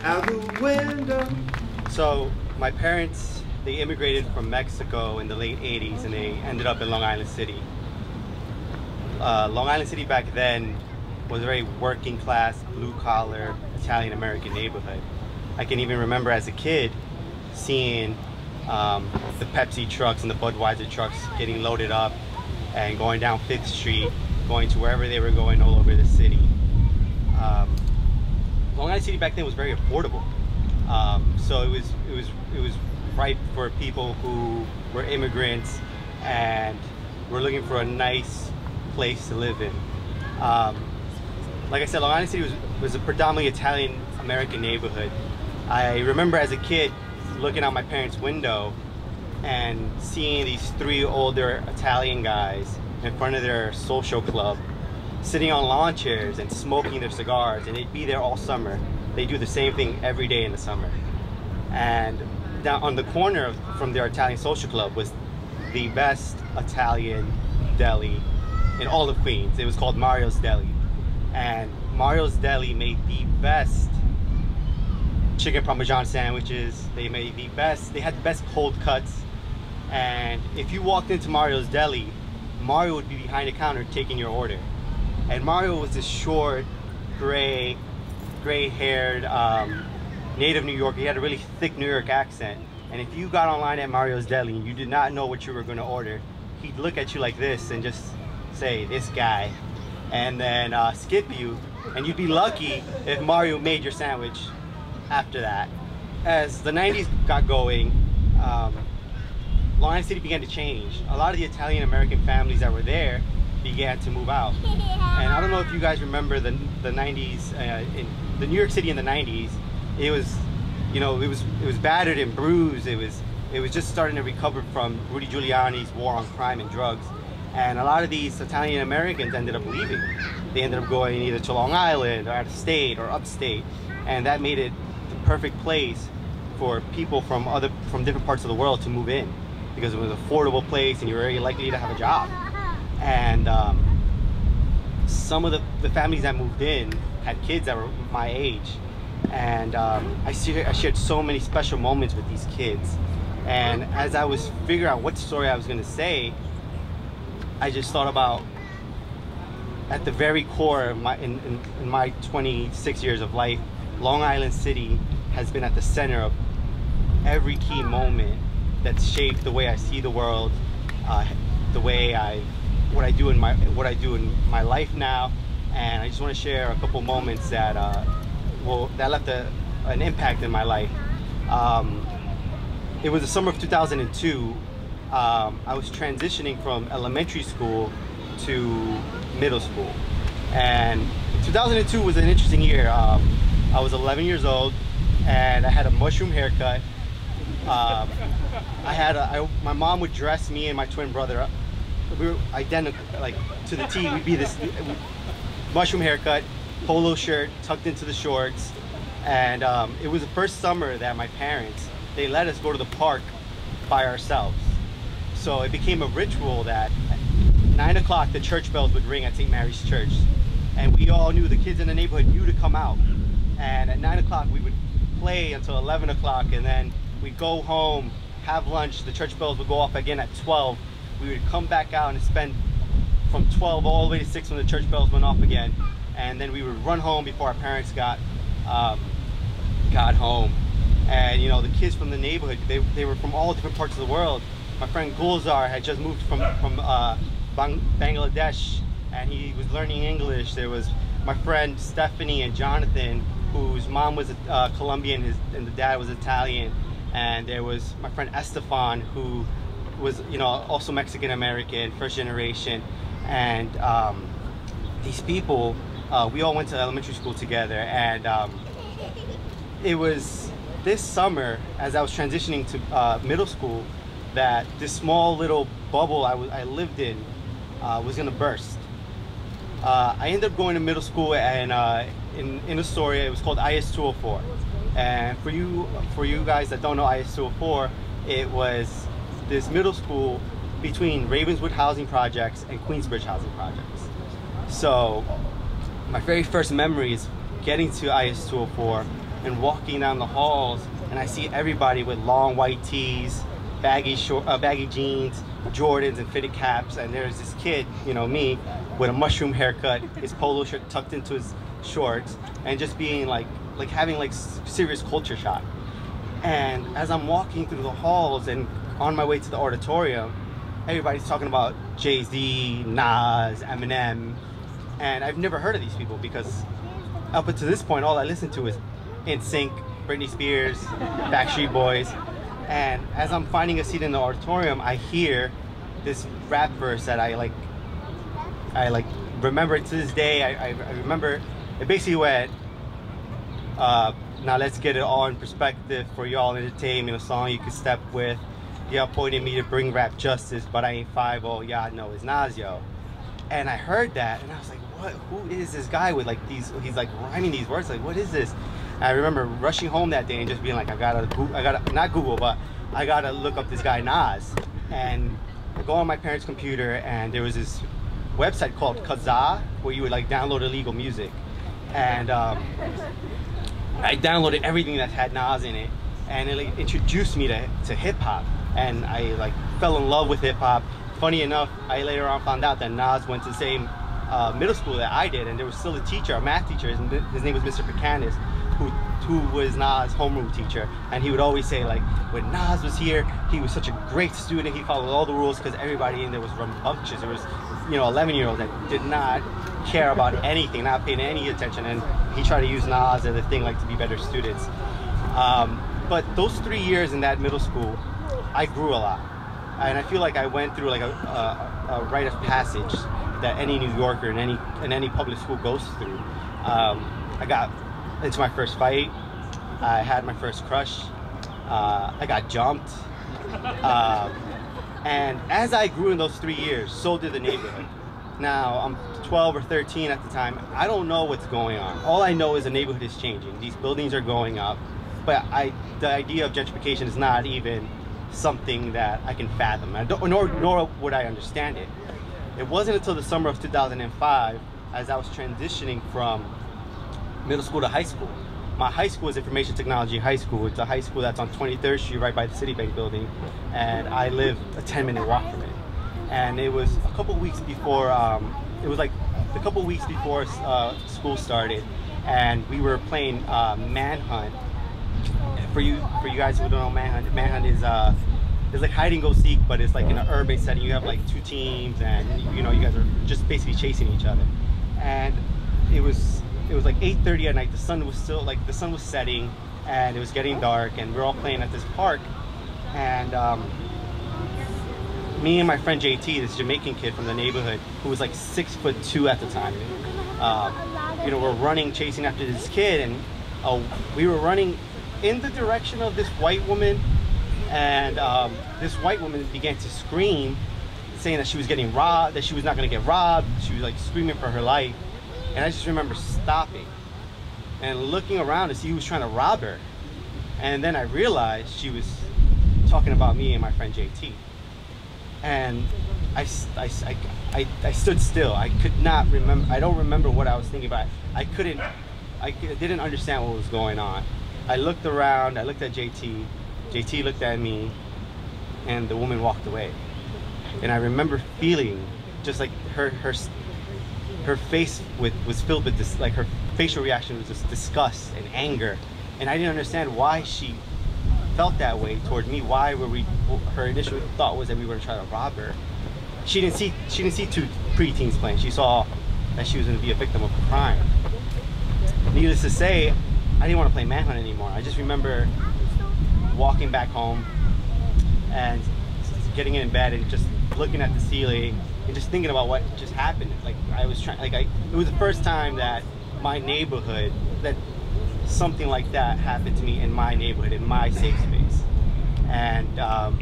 Out the window. So my parents, they immigrated from Mexico in the late 80s and they ended up in Long Island City. Long Island City back then was a very working class, blue collar, Italian American neighborhood. I can even remember as a kid seeing the Pepsi trucks and the Budweiser trucks getting loaded up and going down 5th Street, going to wherever they were going all over the city. Long Island City back then was very affordable, so it was ripe for people who were immigrants and were looking for a nice place to live in. Like I said, Long Island City was a predominantly Italian American neighborhood. I remember as a kid looking out my parents' window and seeing these 3 older Italian guys in front of their social club, sitting on lawn chairs and smoking their cigars, and they'd be there all summer. They do the same thing every day in the summer. And down on the corner from their Italian social club was the best Italian deli in all of Queens. It was called Mario's Deli. And Mario's Deli made the best chicken parmesan sandwiches. They had the best cold cuts. And if you walked into Mario's Deli, Mario would be behind the counter taking your order. And Mario was this short, gray-haired native New Yorker. He had a really thick New York accent. And if you got online at Mario's Deli and you did not know what you were going to order, he'd look at you like this and just say, "This guy," and then skip you. And you'd be lucky if Mario made your sandwich after that. As the 90s got going, Long Island City began to change. A lot of the Italian American families that were there began to move out. And I don't know if you guys remember the 90s, in the New York City in the 90s, it was, you know, it was battered and bruised. It was just starting to recover from Rudy Giuliani's war on crime and drugs. And a lot of these Italian Americans ended up leaving. They ended up going either to Long Island or out of state or upstate. And that made it the perfect place for people from different parts of the world to move in, because it was an affordable place and you were very likely to have a job. And some of the families that moved in had kids that were my age, and I shared so many special moments with these kids. And as I was figuring out what story I was going to say, I just thought about, at the very core of in my 26 years of life, Long Island City has been at the center of every key moment that's shaped the way I see the world, the way what I do in my life now. And I just want to share a couple moments that that left an impact in my life. It was the summer of 2002. I was transitioning from elementary school to middle school, and 2002 was an interesting year. I was 11 years old and I had a mushroom haircut. My mom would dress me and my twin brother up. We were identical, like to the T. We'd be this mushroom haircut, polo shirt tucked into the shorts, and it was the first summer that my parents, they let us go to the park by ourselves. So it became a ritual that at 9 o'clock the church bells would ring at St. Mary's Church, and we all knew, the kids in the neighborhood knew to come out. And at 9 o'clock we would play until 11 o'clock, and then we'd go home, have lunch. The church bells would go off again at 12. We would come back out and spend from 12 all the way to 6 when the church bells went off again. And then we would run home before our parents got home. And you know, the kids from the neighborhood, they were from all different parts of the world. My friend Gulzar had just moved from Bangladesh, and he was learning English. There was my friend Stephanie and Jonathan, whose mom was Colombian and the dad was Italian. And there was my friend Estefan, who was, you know, also Mexican American, first generation. And these people, we all went to elementary school together. And it was this summer, as I was transitioning to middle school, that this small little bubble I lived in was gonna burst. I ended up going to middle school and in Astoria. It was called IS 204. And for you guys that don't know IS 204, it was this middle school between Ravenswood housing projects and Queensbridge housing projects. So my very first memory is getting to IS 204 and walking down the halls, and I see everybody with long white tees, baggy jeans, Jordans, and fitted caps, and there's this kid, you know, me, with a mushroom haircut, his polo shirt tucked into his shorts, and just being like having like serious culture shock. And as I'm walking through the halls and on my way to the auditorium, everybody's talking about Jay-Z, Nas, Eminem, and I've never heard of these people because up until this point, all I listened to is NSYNC, Britney Spears, Backstreet Boys. And as I'm finding a seat in the auditorium, I hear this rap verse that I remember to this day. I remember it basically went, now let's get it all in perspective for y'all entertainment, a song you can step with. Y'all pointed me to bring rap justice, but I ain't 5-0, y'all know it's Nas, yo. And I heard that, and I was like, what? Who is this guy with like these, he's like rhyming these words, like what is this? And I remember rushing home that day and just being like, I gotta, not Google, but I gotta look up this guy Nas. And I go on my parents' computer, and there was this website called Kazaa, where you would like download illegal music. And I downloaded everything that had Nas in it, and it like introduced me to hip hop, and I like fell in love with hip hop. Funny enough, I later on found out that Nas went to the same middle school that I did, and there was still a teacher, a math teacher. His name was Mr. Buchanan, who was Nas' homeroom teacher, and he would always say like, when Nas was here, he was such a great student. He followed all the rules because everybody in there was rambunctious. There was, you know, 11-year-olds that did not care about anything, not paying any attention, and he tried to use Nas as a thing like to be better students. But those 3 years in that middle school, I grew a lot, and I feel like I went through like a rite of passage that any New Yorker in any public school goes through. I got into my first fight. I had my first crush. I got jumped. And as I grew in those 3 years, so did the neighborhood. Now, I'm 12 or 13 at the time. I don't know what's going on. All I know is the neighborhood is changing. These buildings are going up. But the idea of gentrification is not even something that I can fathom. Nor would I understand it. It wasn't until the summer of 2005, as I was transitioning from middle school to high school. My high school is Information Technology High School. It's a high school that's on 23rd Street, right by the Citibank building, and I live a 10-minute walk from it. And it was a couple weeks before, school started, and we were playing Manhunt. For you guys who don't know Manhunt is like hide and go seek, but it's like in an urban setting. You have like 2 teams, and you know, you guys are just basically chasing each other. And it was like 8:30 at night. The sun was setting, and it was getting dark, and we were all playing at this park. And me and my friend JT, this Jamaican kid from the neighborhood, who was like 6'2" at the time, you know, we're running, chasing after this kid, and we were running in the direction of this white woman, and this white woman began to scream, saying that she was getting robbed, that she was not going to get robbed. She was like screaming for her life. And I just remember stopping and looking around to see who was trying to rob her. And then I realized she was talking about me and my friend JT. And I stood still. I could not remember. I don't remember what I was thinking about. I didn't understand what was going on. I looked around. I looked at JT. JT looked at me, and the woman walked away. And I remember feeling just like her face was filled with this, like her facial reaction was just disgust and anger, and I didn't understand why she felt that way toward me. Why were we? Her initial thought was that we were trying to rob her. She didn't see 2 preteens playing. She saw that she was going to be a victim of a crime. Needless to say, I didn't want to play Manhunt anymore. I just remember walking back home and getting in bed and just looking at the ceiling and just thinking about what just happened. Like I was trying, it was the first time that my neighborhood, that something like that happened to me in my neighborhood, in my safe space. And I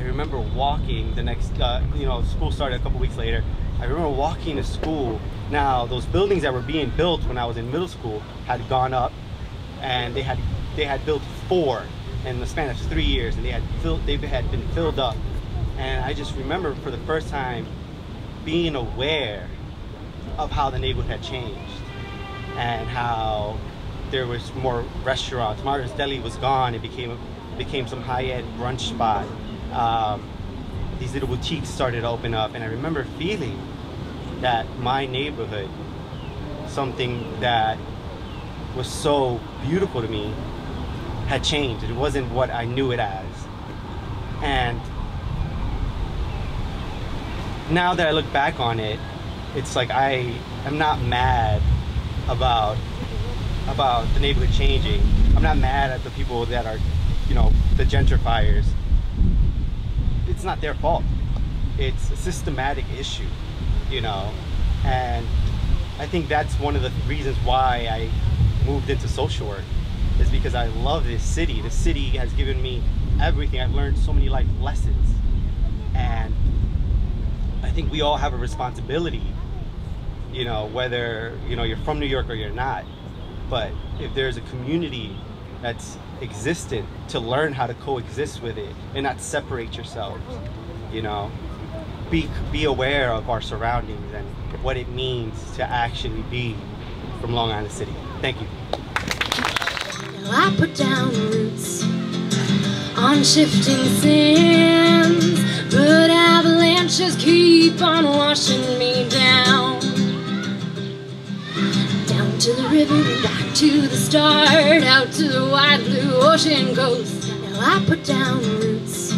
remember walking the next, you know, school started a couple weeks later. I remember walking to school. Now, those buildings that were being built when I was in middle school had gone up, and they had built 4 in the span of 3 years, and they had been filled up. And I just remember for the first time being aware of how the neighborhood had changed and how there was more restaurants. Mario's Deli was gone. It became some high-end brunch spot. These little boutiques started to open up, and I remember feeling that my neighborhood, something that was so beautiful to me, had changed. It wasn't what I knew it as. And now that I look back on it, it's like I am not mad about the neighborhood changing. I'm not mad at the people that are, you know, the gentrifiers. It's not their fault. It's a systematic issue, you know. And I think that's one of the reasons why I moved into social work, is because I love this city. The city has given me everything. I've learned so many life lessons. And I think we all have a responsibility, you know, whether, you know, you're from New York or you're not. But if there's a community that's existent, to learn how to coexist with it and not separate yourselves, you know. Be aware of our surroundings and what it means to actually be from Long Island City. Thank you. Now I put down roots on shifting sands, but avalanches keep on washing me down. Down to the river and back to the start, out to the wide blue ocean coast. Now I put down roots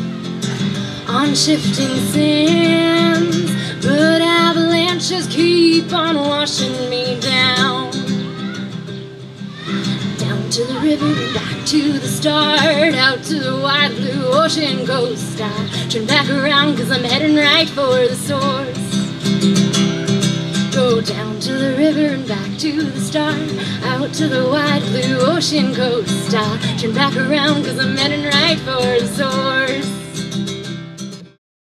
on shifting sands, but avalanches keep on washing me down. Down to the river and back to the start, out to the wide blue ocean coast. I turn back around 'cause I'm heading right for the source. Go down to the river and back to the start, out to the wide blue ocean coast. I turn back around 'cause I'm heading right for the source.